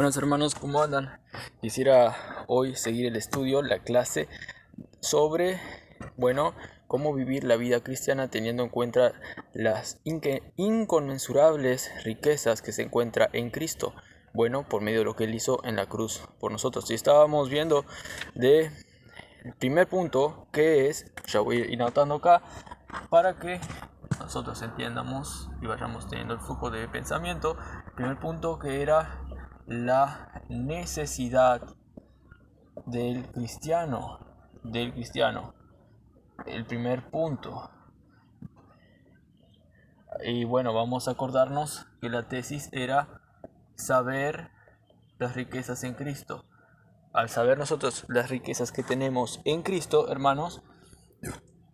Buenos hermanos, ¿cómo andan? Quisiera hoy seguir el estudio, la clase sobre, cómo vivir la vida cristiana teniendo en cuenta las inconmensurables riquezas que se encuentra en Cristo. Por medio de lo que Él hizo en la cruz por nosotros. Y estábamos viendo de el primer punto, que es, ya voy a ir anotando acá, para que nosotros entiendamos y vayamos teniendo el flujo de pensamiento. El primer punto, que era la necesidad del cristiano. El primer punto. Y vamos a acordarnos que la tesis era saber las riquezas en Cristo. Al saber nosotros las riquezas que tenemos en Cristo, hermanos,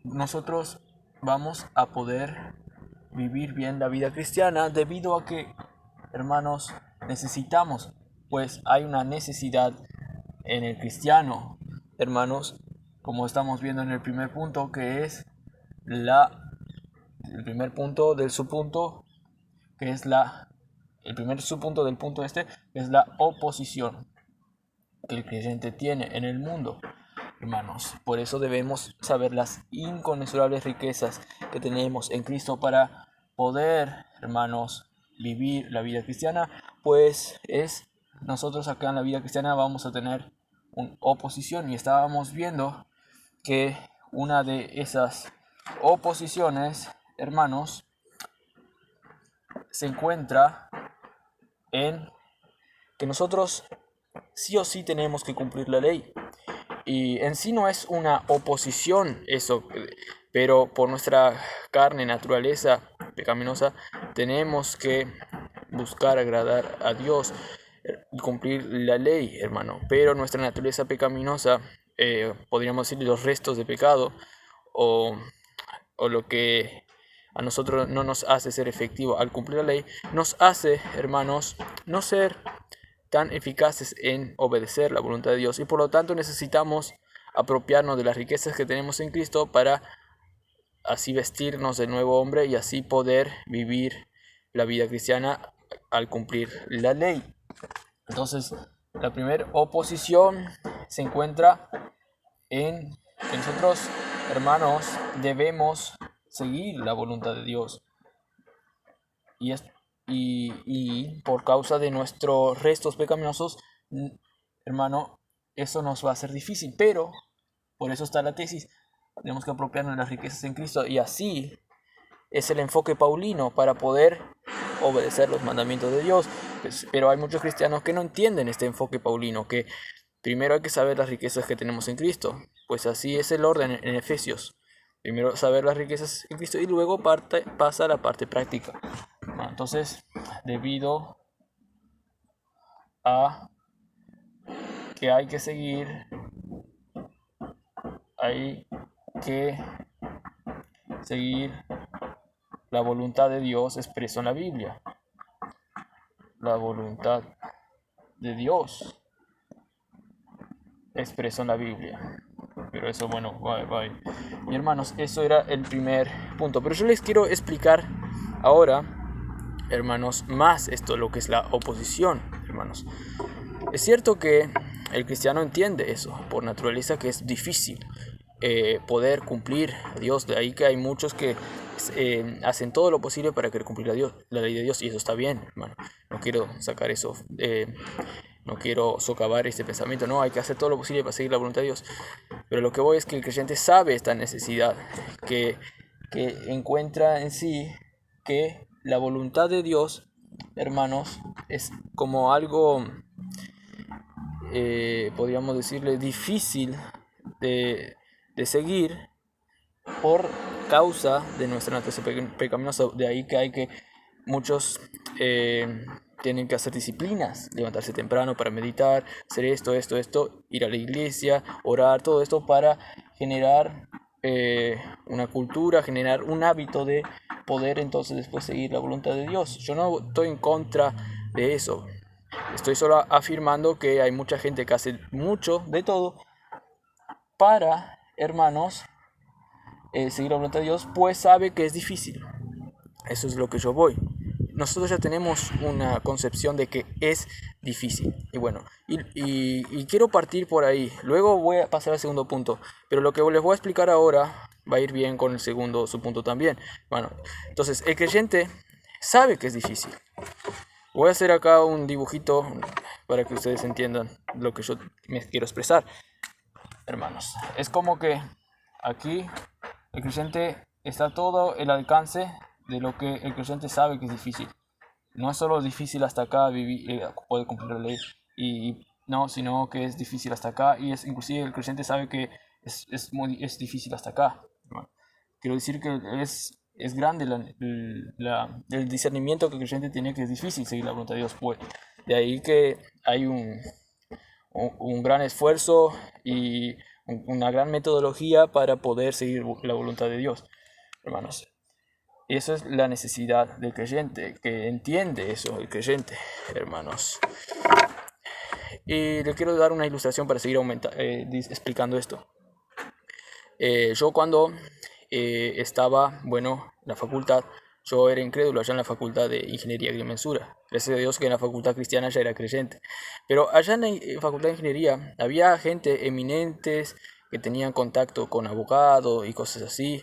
nosotros vamos a poder vivir bien la vida cristiana, debido a que, hermanos, necesitamos, pues hay una necesidad en el cristiano, hermanos, como estamos viendo en el primer punto, que es el primer punto del subpunto, que es el primer subpunto del punto que es la oposición que el creyente tiene en el mundo. Hermanos, por eso debemos saber las inconmensurables riquezas que tenemos en Cristo para poder, hermanos, vivir la vida cristiana. Pues nosotros acá en la vida cristiana vamos a tener una oposición, y estábamos viendo que una de esas oposiciones, hermanos, se encuentra en que nosotros sí o sí tenemos que cumplir la ley. Y en sí no es una oposición eso, pero por nuestra carne, naturaleza pecaminosa, tenemos que buscar agradar a Dios y cumplir la ley, hermano. Pero nuestra naturaleza pecaminosa, podríamos decir los restos de pecado, o lo que a nosotros no nos hace ser efectivo al cumplir la ley, nos hace, hermanos, no ser tan eficaces en obedecer la voluntad de Dios, y por lo tanto necesitamos apropiarnos de las riquezas que tenemos en Cristo para así vestirnos de nuevo hombre y así poder vivir la vida cristiana al cumplir la ley. Entonces, la primera oposición se encuentra en que nosotros, hermanos, debemos seguir la voluntad de Dios, y por causa de nuestros restos pecaminosos, hermano, eso nos va a ser difícil, pero por eso está la tesis. Tenemos que apropiarnos de las riquezas en Cristo, y así es el enfoque paulino para poder obedecer los mandamientos de Dios. Pero hay muchos cristianos que no entienden este enfoque paulino, que primero hay que saber las riquezas que tenemos en Cristo. Pues así es el orden en Efesios. Primero saber las riquezas en Cristo y luego pasa a la parte práctica. Entonces, debido a que hay que seguir la voluntad de Dios expreso en la Biblia. La voluntad de Dios expreso en la Biblia. Pero eso, bye. Y hermanos, eso era el primer punto. Pero yo les quiero explicar ahora, hermanos, más esto, lo que es la oposición, hermanos. Es cierto que el cristiano entiende eso, por naturaleza, que es difícil poder cumplir a Dios. De ahí que hay muchos que hacen todo lo posible para querer cumplir la ley de Dios, y eso está bien, hermano. No quiero sacar eso, no quiero socavar este pensamiento. No, hay que hacer todo lo posible para seguir la voluntad de Dios. Pero lo que voy es que el creyente sabe esta necesidad que encuentra en sí, que la voluntad de Dios, hermanos, es como algo, podríamos decirle, difícil de seguir por causa de nuestra naturaleza pecaminosa. De ahí que hay que muchos tienen que hacer disciplinas, levantarse temprano para meditar, hacer esto, ir a la iglesia, orar, todo esto para generar una cultura, generar un hábito de poder entonces después seguir la voluntad de Dios. Yo no estoy en contra de eso, estoy solo afirmando que hay mucha gente que hace mucho de todo para, hermanos, seguir la voluntad de Dios, pues sabe que es difícil. Eso es lo que yo voy. Nosotros ya tenemos una concepción de que es difícil. Y bueno, y quiero partir por ahí. Luego voy a pasar al segundo punto. Pero lo que les voy a explicar ahora va a ir bien con el segundo subpunto también. Bueno, entonces el creyente sabe que es difícil. Voy a hacer acá un dibujito para que ustedes entiendan lo que yo me quiero expresar. Hermanos, es como que aquí el creyente está todo el alcance de lo que el creyente sabe que es difícil. No es solo difícil hasta acá poder cumplir la ley, y no, sino que es difícil hasta acá, y es inclusive el creyente sabe que es difícil hasta acá. Bueno, quiero decir que es grande el discernimiento que el creyente tiene, que es difícil seguir la voluntad de Dios. Pues de ahí que hay un gran esfuerzo y una gran metodología para poder seguir la voluntad de Dios, hermanos. Y eso es la necesidad del creyente, que entiende eso el creyente, hermanos. Y le quiero dar una ilustración para seguir explicando esto. Yo cuando estaba, en la facultad, yo era incrédulo allá en la facultad de Ingeniería y Agrimensura. Gracias a Dios que en la facultad cristiana ya era creyente. Pero allá en la facultad de Ingeniería había gente eminentes que tenían contacto con abogados y cosas así.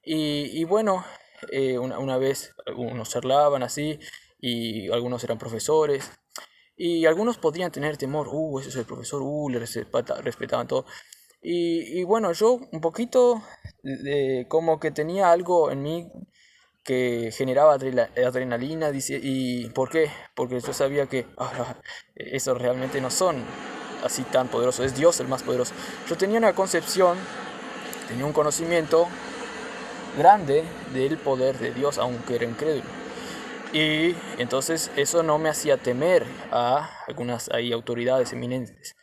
Y una vez algunos charlaban así, y algunos eran profesores, y algunos podrían tener temor, ese es el profesor, le respetaban todo. Y yo un poquito como que tenía algo en mí que generaba adrenalina. ¿Y por qué? Porque yo sabía que esos realmente no son así tan poderosos, es Dios el más poderoso. Yo tenía una concepción, tenía un conocimiento grande del poder de Dios, aunque era incrédulo. Y entonces eso no me hacía temer a algunas autoridades eminentes.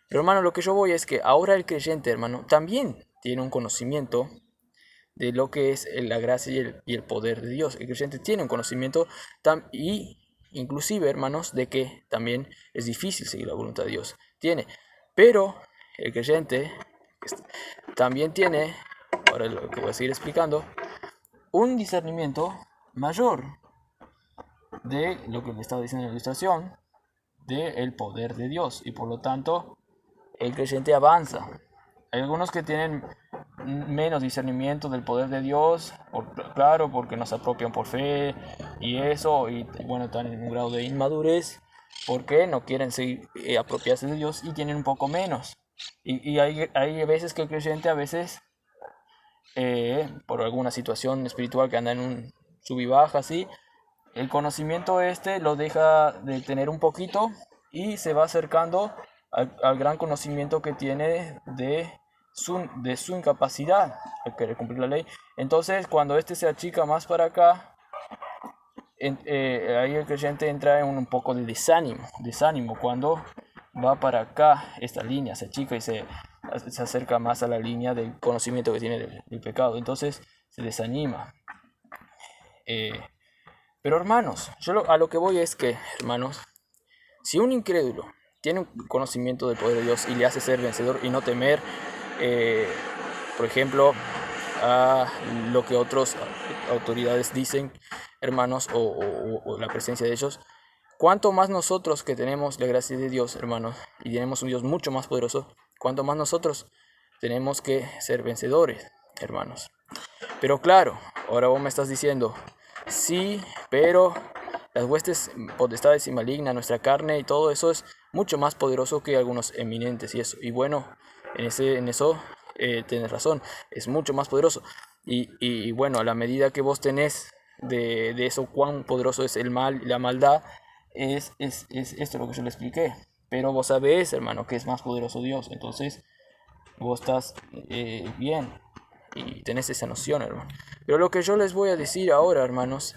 Pero hermano, lo que yo voy es que ahora el creyente, hermano, también tiene un conocimiento de lo que es la gracia y el poder de Dios. El creyente tiene un conocimiento y inclusive, hermanos, de que también es difícil seguir la voluntad de Dios. Pero el creyente también tiene, ahora lo que voy a seguir explicando, un discernimiento mayor de lo que le estaba diciendo en la ilustración, del poder de Dios, y por lo tanto el creyente avanza. Hay algunos que tienen menos discernimiento del poder de Dios, claro, porque nos apropian por fe y eso, y están en un grado de inmadurez porque no quieren apropiarse de Dios y tienen un poco menos. Y hay veces que el creyente, a veces por alguna situación espiritual que anda en un sub y baja así, el conocimiento lo deja de tener un poquito y se va acercando al gran conocimiento que tiene de su incapacidad al querer cumplir la ley. Entonces, cuando se achica más para acá, ahí el creyente entra en un poco de desánimo cuando va para acá, esta línea se achica y se acerca más a la línea del conocimiento que tiene del pecado. Entonces se desanima. Pero hermanos, a lo que voy es que, hermanos, si un incrédulo tiene un conocimiento del poder de Dios y le hace ser vencedor y no temer, por ejemplo, a lo que otras autoridades dicen, hermanos, o la presencia de ellos, cuanto más nosotros que tenemos la gracia de Dios, hermanos, y tenemos un Dios mucho más poderoso, cuanto más nosotros tenemos que ser vencedores, hermanos. Pero claro, ahora vos me estás diciendo, sí, pero las huestes potestades y malignas, nuestra carne y todo eso es mucho más poderoso que algunos eminentes y eso. Y en eso tienes razón, es mucho más poderoso. Y a la medida que vos tenés de eso, cuán poderoso es el mal y la maldad, es esto lo que yo le expliqué. Pero vos sabés, hermano, que es más poderoso Dios. Entonces vos estás bien y tenés esa noción, hermano. Pero lo que yo les voy a decir ahora, hermanos,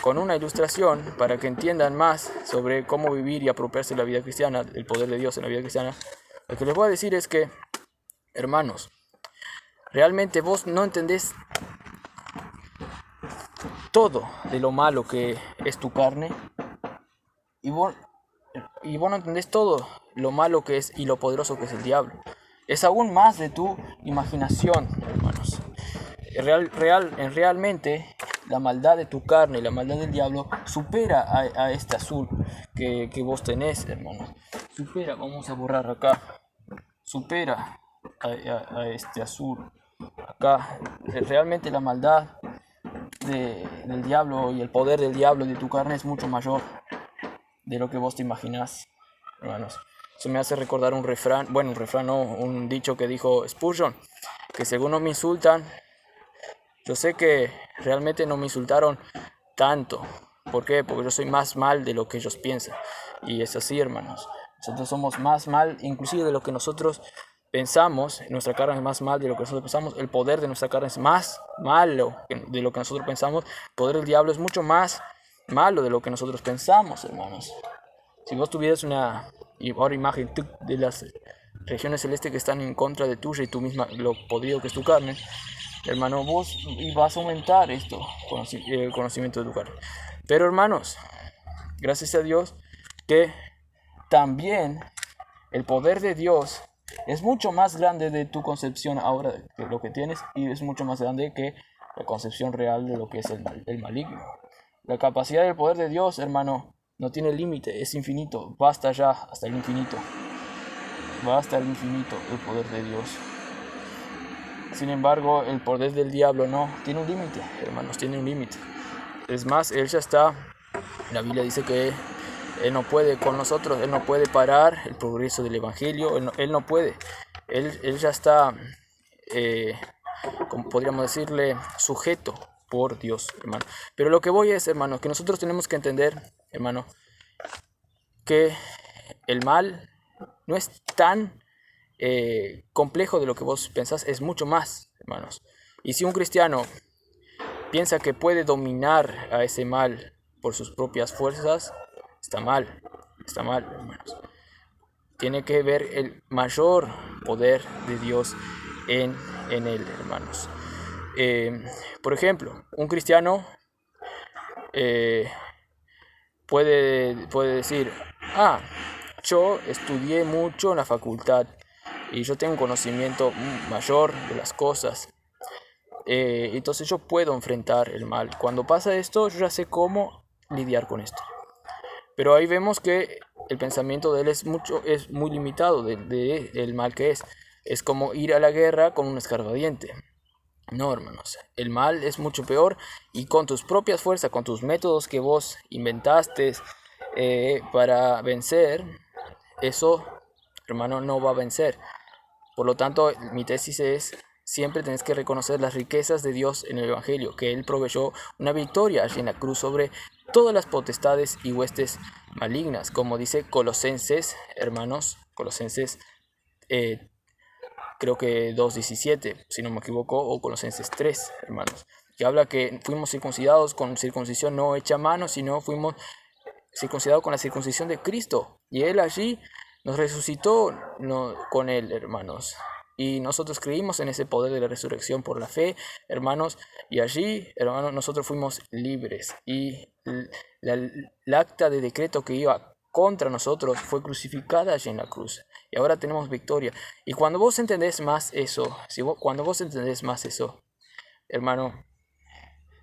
con una ilustración para que entiendan más sobre cómo vivir y apropiarse de la vida cristiana, el poder de Dios en la vida cristiana, lo que les voy a decir es que, hermanos, realmente vos no entendés todo de lo malo que es tu carne, y vos no entendés todo lo malo que es y lo poderoso que es el diablo. Es aún más de tu imaginación, hermanos. Realmente la maldad de tu carne, la maldad del diablo, supera a este azul que vos tenés, hermanos. Supera, vamos a borrar acá, supera a este azul. Acá, realmente la maldad del diablo y el poder del diablo de tu carne es mucho mayor de lo que vos te imaginás, hermanos. Eso me hace recordar un refrán, bueno, un refrán no, un dicho que dijo Spurgeon, que si algunos me insultan, yo sé que realmente no me insultaron tanto. ¿Por qué? Porque yo soy más mal de lo que ellos piensan. Y es así, hermanos. Nosotros somos más mal, inclusive de lo que nosotros pensamos. Nuestra carne es más mal de lo que nosotros pensamos. El poder de nuestra carne es más malo de lo que nosotros pensamos. El poder del diablo es mucho más malo de lo que nosotros pensamos, hermanos. Si vos tuvieras una ahora imagen de las regiones celestes que están en contra de tuya y tú misma, lo podrido que es tu carne, hermano, vos vas a aumentar el conocimiento de tu carne. Pero hermanos, gracias a Dios que también el poder de Dios es mucho más grande de tu concepción ahora de lo que tienes, y es mucho más grande que la concepción real de lo que es el maligno. La capacidad del poder de Dios, hermano, no tiene límite, es infinito. Basta ya hasta el infinito. Va hasta el infinito el poder de Dios. Sin embargo, el poder del diablo no tiene un límite, hermanos, tiene un límite. Es más, él ya está. La Biblia dice que él no puede con nosotros, él no puede parar el progreso del evangelio, él no puede. Él ya está, como podríamos decirle, sujeto por Dios, hermano. Pero lo que voy es, hermano, que nosotros tenemos que entender, hermano, que el mal no es tan complejo de lo que vos pensás, es mucho más, hermanos. Y si un cristiano piensa que puede dominar a ese mal por sus propias fuerzas, está mal, hermanos. Tiene que ver el mayor poder de Dios en él, hermanos. Por ejemplo, un cristiano puede decir, yo estudié mucho en la facultad y yo tengo un conocimiento mayor de las cosas. Entonces yo puedo enfrentar el mal. Cuando pasa esto, yo ya sé cómo lidiar con esto. Pero ahí vemos que el pensamiento de él es muy limitado del mal que es. Es como ir a la guerra con un escarbadiente. No, hermanos, el mal es mucho peor, y con tus propias fuerzas, con tus métodos que vos inventaste para vencer, eso, hermano, no va a vencer. Por lo tanto, mi tesis es, siempre tenés que reconocer las riquezas de Dios en el Evangelio, que Él proveyó una victoria allí en la cruz sobre todas las potestades y huestes malignas, como dice Colosenses, hermanos, Colosenses creo que 2:17, si no me equivoco, o Colosenses 3, hermanos, que habla que fuimos circuncidados con circuncisión no hecha a mano, sino fuimos circuncidados con la circuncisión de Cristo, y Él allí nos resucitó con Él, hermanos. Y nosotros creímos en ese poder de la resurrección por la fe, hermanos, y allí, hermanos, nosotros fuimos libres. Y el acta de decreto que iba contra nosotros fue crucificada allí en la cruz. Y ahora tenemos victoria. Y cuando vos entendés más eso, hermano,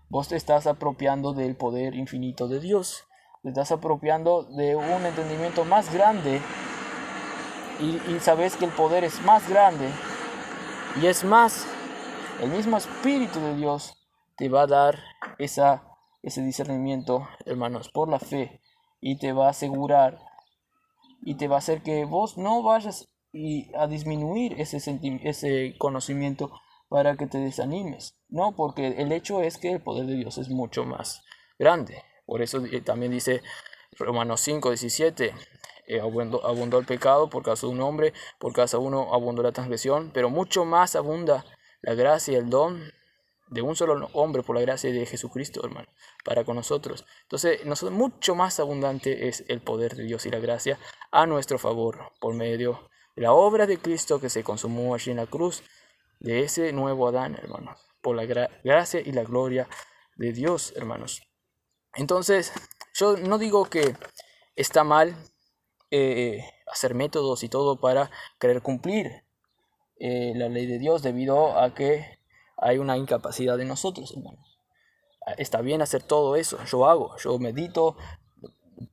vos te estás apropiando del poder infinito de Dios. Te estás apropiando de un entendimiento más grande. Y sabes que el poder es más grande. Y es más, el mismo Espíritu de Dios te va a dar ese discernimiento, hermanos, por la fe. Y te va a asegurar y te va a hacer que vos no vayas a disminuir ese conocimiento para que te desanimes. No, porque el hecho es que el poder de Dios es mucho más grande. Por eso también dice Romanos 5:17, abundó el pecado por causa de un hombre, por causa de uno abundó la transgresión, pero mucho más abunda la gracia y el don de un solo hombre por la gracia de Jesucristo, hermano, para con nosotros. Entonces, mucho más abundante es el poder de Dios y la gracia a nuestro favor por medio de la obra de Cristo que se consumó allí en la cruz, de ese nuevo Adán, hermanos, por la gracia y la gloria de Dios, hermanos. Entonces, yo no digo que está mal hacer métodos y todo para querer cumplir la ley de Dios, debido a que hay una incapacidad de nosotros, hermanos. está bien hacer todo eso. Yo medito,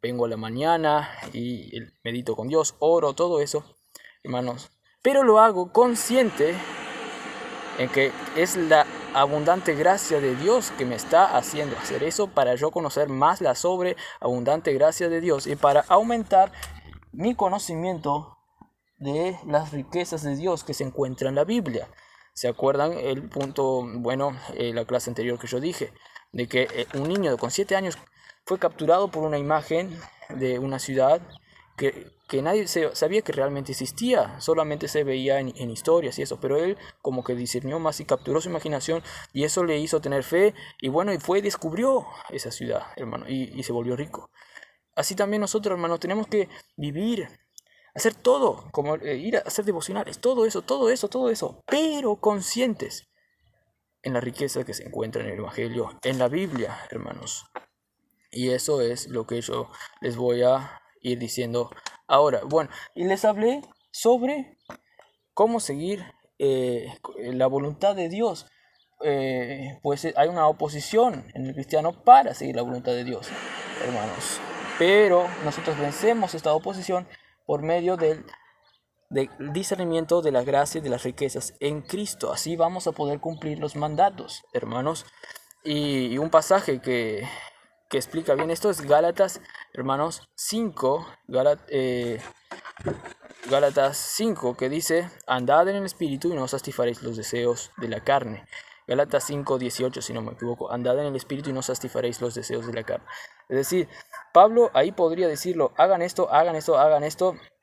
vengo a la mañana y medito con Dios, oro, todo eso, hermanos. Pero lo hago consciente en que es la abundante gracia de Dios que me está haciendo hacer eso, para yo conocer más la sobreabundante gracia de Dios y para aumentar mi conocimiento de las riquezas de Dios que se encuentran en la Biblia. ¿Se acuerdan el punto, la clase anterior que yo dije, de que un niño con 7 años fue capturado por una imagen de una ciudad que nadie sabía que realmente existía, solamente se veía en historias y eso, pero él como que discernió más y capturó su imaginación, y eso le hizo tener fe, y descubrió esa ciudad, hermano, y se volvió rico. Así también nosotros, hermanos, tenemos que vivir, hacer todo, como ir a hacer devocionales, todo eso, pero conscientes en la riqueza que se encuentra en el Evangelio, en la Biblia, hermanos. Y eso es lo que yo les voy a ir diciendo ahora. Y les hablé sobre cómo seguir la voluntad de Dios. Pues hay una oposición en el cristiano para seguir la voluntad de Dios, hermanos. Pero nosotros vencemos esta oposición por medio del discernimiento de la gracia y de las riquezas en Cristo. Así vamos a poder cumplir los mandatos, hermanos. Y un pasaje que explica bien esto es Gálatas, hermanos, 5, Gálatas 5, que dice: andad en el Espíritu y no satisfaréis los deseos de la carne. Gálatas 5, 18, si no me equivoco: andad en el Espíritu y no satisfaréis los deseos de la carne. Es decir, Pablo ahí podría decirlo: hagan esto,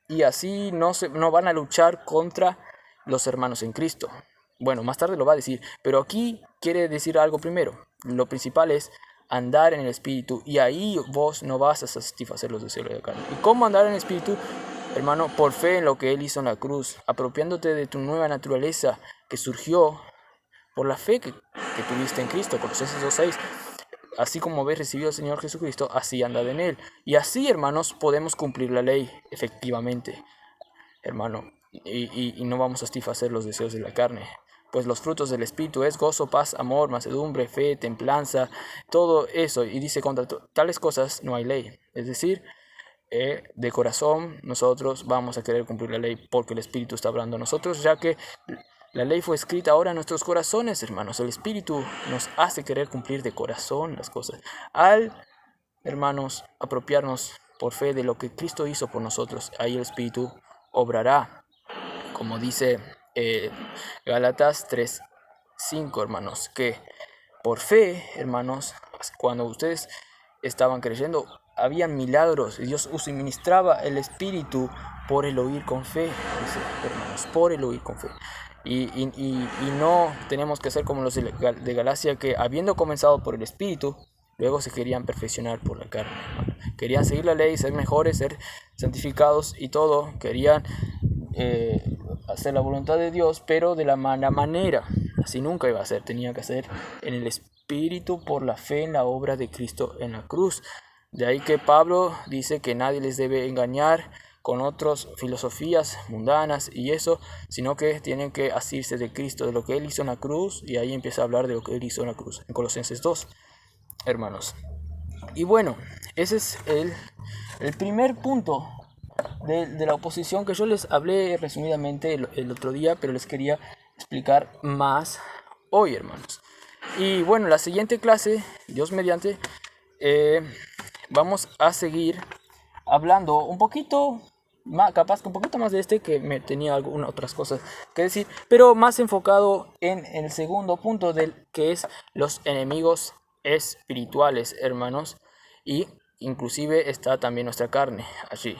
y así no van a luchar contra los hermanos en Cristo. Más tarde lo va a decir, pero aquí quiere decir algo primero. Lo principal es andar en el Espíritu, y ahí vos no vas a satisfacer los deseos de la carne. ¿Y cómo andar en el Espíritu, hermano? Por fe en lo que Él hizo en la cruz, apropiándote de tu nueva naturaleza que surgió por la fe que tuviste en Cristo. Colosenses 2:6. Así como habéis recibido al Señor Jesucristo, así andad en Él. Y así, hermanos, podemos cumplir la ley efectivamente, hermano, y no vamos a satisfacer los deseos de la carne. Pues los frutos del Espíritu es gozo, paz, amor, mansedumbre, fe, templanza, todo eso. Y dice: contra tales cosas no hay ley. Es decir, de corazón nosotros vamos a querer cumplir la ley porque el Espíritu está hablando a nosotros, ya que la ley fue escrita ahora en nuestros corazones, hermanos. El Espíritu nos hace querer cumplir de corazón las cosas. Hermanos, apropiarnos por fe de lo que Cristo hizo por nosotros, ahí el Espíritu obrará, como dice Gálatas 3:5, hermanos, que por fe, hermanos, cuando ustedes estaban creyendo, habían milagros, y Dios suministraba el Espíritu por el oír con fe, dice, hermanos, por el oír con fe. Y no tenemos que ser como los de Galacia, que habiendo comenzado por el Espíritu, luego se querían perfeccionar por la carne, hermano. Querían seguir la ley, ser mejores, ser santificados y todo. Querían hacer la voluntad de Dios, pero de la mala manera. Así nunca iba a ser. Tenía que hacer en el Espíritu por la fe en la obra de Cristo en la cruz. De ahí que Pablo dice que nadie les debe engañar con otras filosofías mundanas y eso, sino que tienen que asirse de Cristo, de lo que Él hizo en la cruz, y ahí empieza a hablar de lo que Él hizo en la cruz, en Colosenses 2, hermanos. Y ese es el primer punto de la oposición que yo les hablé resumidamente el otro día, pero les quería explicar más hoy, hermanos. Y la siguiente clase, Dios mediante, vamos a seguir hablando un poquito más, capaz que un poquito más de que me tenía algunas otras cosas que decir, pero más enfocado en el segundo punto, que es los enemigos espirituales, hermanos. Y inclusive está también nuestra carne allí,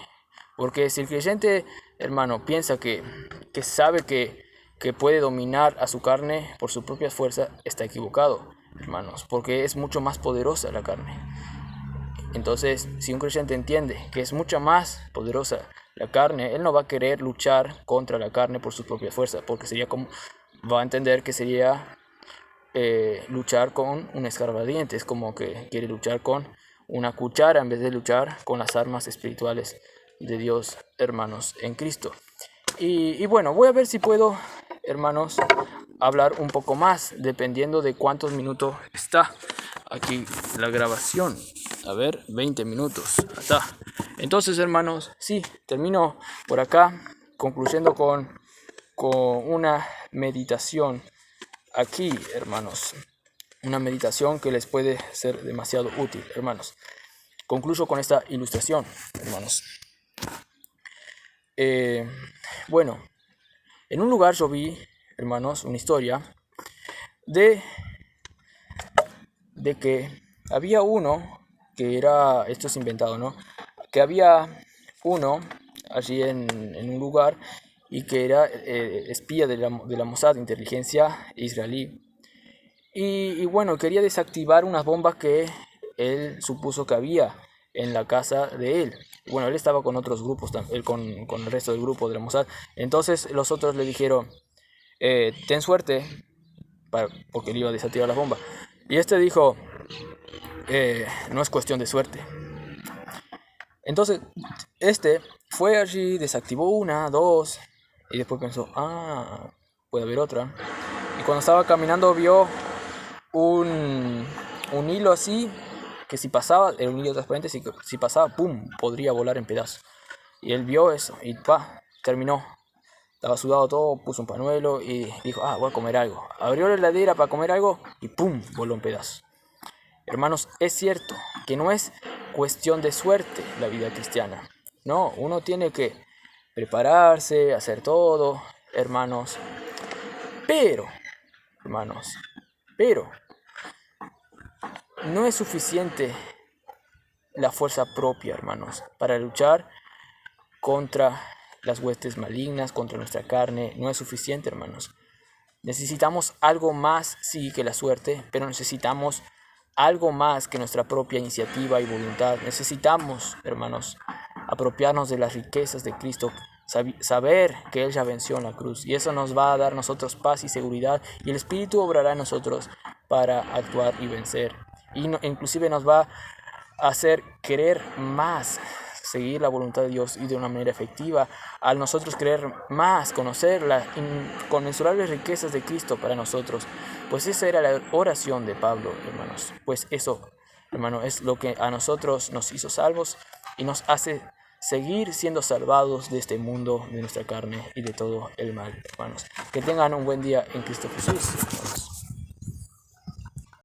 porque si el creyente, hermano, piensa que sabe que puede dominar a su carne por su propia fuerza, está equivocado, hermanos, porque es mucho más poderosa la carne. Entonces, si un creyente entiende que es mucho más poderosa la carne, él no va a querer luchar contra la carne por su propia fuerza, porque va a entender que sería luchar con un escarbadiente. Es como que quiere luchar con una cuchara en vez de luchar con las armas espirituales de Dios, hermanos, en Cristo. Y voy a ver si puedo, hermanos, hablar un poco más, dependiendo de cuántos minutos está. aquí la grabación. A ver, 20 minutos. Está. Entonces, hermanos, sí, termino por acá, concluyendo con una meditación aquí, hermanos. Una meditación que les puede ser demasiado útil, hermanos. Concluyo con esta ilustración, hermanos. Bueno, en un lugar yo vi, hermanos, una historia de que había uno que era, esto es inventado, ¿no? Que había uno allí en un lugar y que era espía de la Mossad, inteligencia israelí. Y bueno, quería desactivar unas bombas que él supuso que había en la casa de él. Bueno, él estaba con otros grupos, él con el resto del grupo de la Mossad. Entonces los otros le dijeron, ten suerte, porque él iba a desactivar las bombas. Y este dijo, no es cuestión de suerte. Entonces este fue allí, desactivó una, dos, y después pensó, puede haber otra. Y cuando estaba caminando vio un hilo así, que si pasaba, era un hilo transparente, si pasaba, ¡pum!, podría volar en pedazos. Y él vio eso y terminó. Estaba sudado todo, puso un pañuelo y dijo, voy a comer algo. Abrió la heladera para comer algo y ¡pum!, voló en pedazos. Hermanos, es cierto que no es cuestión de suerte la vida cristiana. No, uno tiene que prepararse, hacer todo, hermanos. Pero, hermanos, no es suficiente la fuerza propia, hermanos, para luchar contra las huestes malignas, contra nuestra carne. No es suficiente, hermanos. Necesitamos algo más, sí, que la suerte, pero necesitamos algo más que nuestra propia iniciativa y voluntad. Necesitamos, hermanos, apropiarnos de las riquezas de Cristo, saber que Él ya venció en la cruz, y eso nos va a dar a nosotros paz y seguridad, y el Espíritu obrará en nosotros para actuar y vencer, y inclusive nos va a hacer querer más seguir la voluntad de Dios y de una manera efectiva, al nosotros querer más conocer las inconmensurables riquezas de Cristo para nosotros. Pues esa era la oración de Pablo, hermanos. Pues eso, hermano, es lo que a nosotros nos hizo salvos y nos hace seguir siendo salvados de este mundo, de nuestra carne y de todo el mal, hermanos. Que tengan un buen día en Cristo Jesús, hermanos.